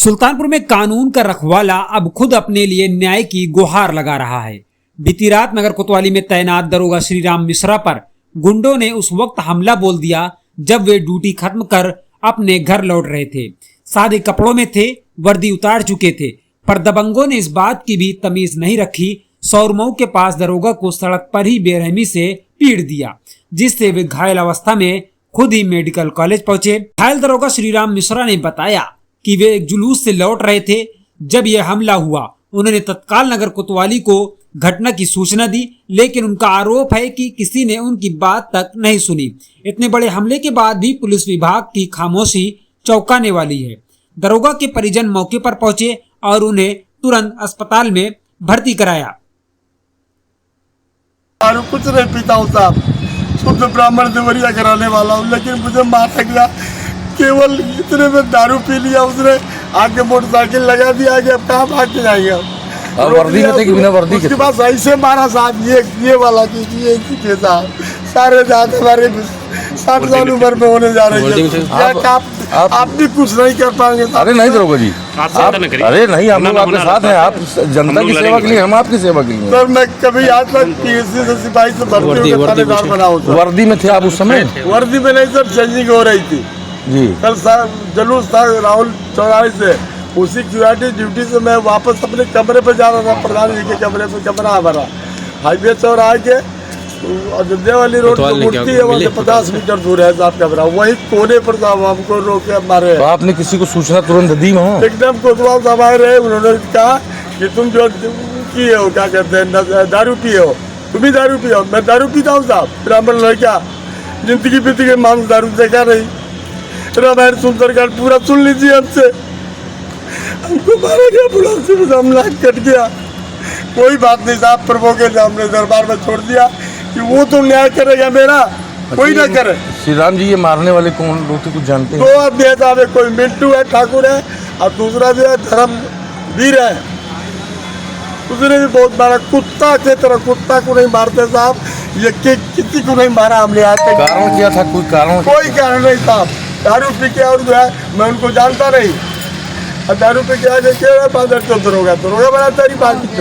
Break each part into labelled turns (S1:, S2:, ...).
S1: सुल्तानपुर में कानून का रखवाला अब खुद अपने लिए न्याय की गुहार लगा रहा है। बीती रात नगर कोतवाली में तैनात दरोगा श्रीराम मिश्रा पर गुंडों ने उस वक्त हमला बोल दिया जब वे ड्यूटी खत्म कर अपने घर लौट रहे थे। सादे कपड़ों में थे, वर्दी उतार चुके थे, पर दबंगों ने इस बात की भी तमीज नहीं रखी। सौरमऊ के पास दरोगा को सड़क पर ही बेरहमी से पीट दिया, जिससे वे घायल अवस्था में खुद ही मेडिकल कॉलेज पहुंचे। घायल दरोगा श्रीराम मिश्रा ने बताया कि वे एक जुलूस से लौट रहे थे जब यह हमला हुआ। उन्होंने तत्काल नगर कोतवाली को घटना की सूचना दी, लेकिन उनका आरोप है कि किसी ने उनकी बात तक नहीं सुनी। इतने बड़े हमले के बाद भी पुलिस विभाग की खामोशी चौंकाने वाली है। दरोगा के परिजन मौके पर पहुंचे और उन्हें तुरंत अस्पताल में भर्ती कराया।
S2: कुछ नहीं पीता हूँ साहब, शुद्ध ब्राह्मण देवरिया कराने वाला हूँ, लेकिन मुझे मार तक गया। केवल इतने में दारू पी लिया उसने, आगे मोटरसाइकिल लगा दिया, आगे अब कहाँ भाग के जाएंगे हम।
S3: वर्दी में थे कि बिना वर्दी के?
S2: उसके बाद ऐसे मारा साहब, ये वाला कीजिए साहब, सारे जात हमारे 60 साल उम्र में होने जा रही है। आप भी कुछ नहीं कर पाएंगे।
S3: अरे नहीं दरोगा जी, अरे नहीं, हम लोग आपके साथ हैं। आप जनता की सेवा के लिए, हम आपकी सेवा के लिए।
S2: सर मैं कभी आज तक पीएससी से सिपाही से भर्ती होकर थानेदार बना हूँ।
S3: वर्दी में थे आप उस समय?
S2: वर्दी में नहीं सर, चेंजिंग हो रही थी
S3: जी।
S2: कल जुलूस था राहुल चौराहे से, उसी सिक्योरिटी ड्यूटी से मैं वापस अपने कमरे पे जा रहा था। प्रधान जी के कमरे पे कमरा हमारा हाईवे चौराहे के अयोध्या वाली रोड जो मुड़ती है वहाँ से 50 मीटर दूर है साहब कमरा, वही कोने पर साहब हमको रोके मारे।
S3: तो आपने किसी को सूचना तुरंत दी वहाँ?
S2: एकदम कोतवाल साहब आए रहे, उन्होंने कहा कि तुम जो किए हो, क्या कहते हैं, दारू पिए हो, तुम भी दारू पिए हो। मैं दारू पीता हूँ साहब, ब्राह्मण लड़का, जिंदगी बीती के मांस दारू देखा नहीं। रामायण सुंदरकांड पूरा सुन लीजिए हमसे। हमको मारा गया, बुढ़ा से हमला कट गया। कोई बात नहीं साहब, प्रभु के सामने दरबार में छोड़ दिया कि वो तो न्याय करेगा मेरा, कोई ना करे।
S3: श्रीराम जी, ये मारने वाले कौन लोग थे, कुछ जानते हैं?
S2: दो आदमी है साहब, कोई मिंटू है, ठाकुर है, और दूसरा जो है धर्मवीर है। उसने भी बहुत मारा, कुत्ता के तरह। कुत्ता को नहीं मारते साहब, ये किसी को नहीं मारा हमने आज तक।
S3: कारण क्या था? कोई कारण?
S2: कोई कारण नहीं साहब, दारू पी के, और जो है मैं उनको जानता नहीं, और दारू पी के आगे क्या पादर तो दरोगा बना तारी बात की।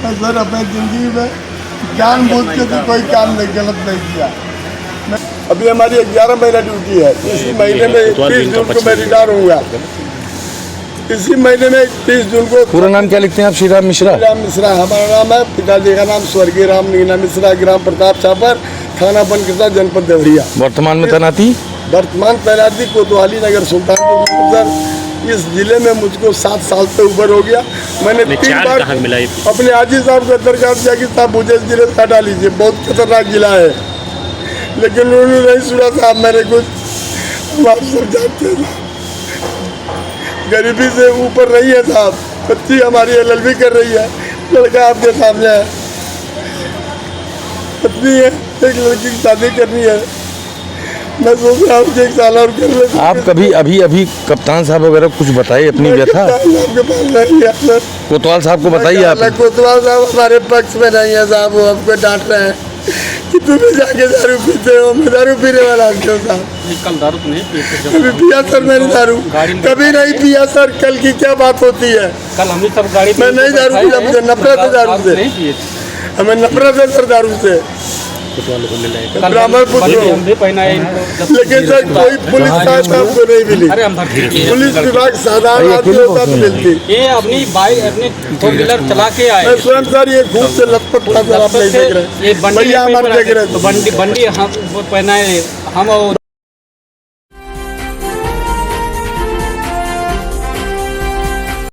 S2: सर अपनी जिंदगी में जान बूझ के तो कोई काम नहीं, गलत नहीं किया। अभी हमारी 11 महीना ड्यूटी है, इसी महीने में 30 जून को मैं रिटायर होऊंगा। इसी महीने में 30 जून को।
S3: पूरा नाम क्या लिखते हैं आप? श्रीराम मिश्रा?
S2: श्रीराम मिश्रा हमारा नाम है, पिताजी का नाम स्वर्गीय राम नीना मिश्रा, ग्राम प्रताप छापर, थाना बनकसा, जनपद देवरिया।
S3: वर्तमान में तैनाती?
S2: वर्तमान तैनाती कोतवाली नगर सुल्तानपुर। सर इस जिले में मुझको 7 साल से ऊपर हो गया। मैंने 3 बार अपने आजी साहब को दरखास्त किया कि साहब मुझे इस जिले से हटा लीजिए, बहुत खतरनाक जिला है, लेकिन उन्होंने नहीं सुना साहब। मैंने कुछ आप सब जानते हैं, गरीबी से ऊपर नहीं है साहब। बच्ची हमारी LLB कर रही है, लड़का आपके सामने है, पत्नी है, एक लड़की की शादी करनी है। मैं सोच रहा हूँ कि 1 साल और कर ले।
S3: आप कभी अभी कप्तान साहब वगैरह कुछ बताइए अपनी व्यथा?
S2: आपके पास नहीं है सर।
S3: कोतवाल साहब को बताइए आप।
S2: कोतवाल साहब हमारे पक्ष में नहीं है साहब, वो हमको डांट रहे हैं कि तुम भी जाके दारू पीते हो। मैं दारू पीने वाला क्यों साहब?
S4: कल दारू तो नहीं पिए?
S2: कभी पिया सर मैंने दारू? कभी नहीं पिया सर। कल की क्या बात होती है?
S4: कल हमने सब गाड़ी
S2: मैं नहीं दारू पिया, मुझे नफरत है दारू से, हमें नफरत है सर दारू से। ब्राह्मण पुत्र, लेकिन सर कोई पुलिस सहायता आपको नहीं मिली। पुलिस विभाग साधारण आदमियों का मिलती।
S4: ये अपनी बाइक, अपने 4 व्हीलर चला के आए।
S2: मैं स्वयं सर ये घूम से लटपट था सर, आप नहीं देख रहे,
S4: ये बंडी
S2: हमारे देख रहे।
S4: बंडी हम पहनाए हम।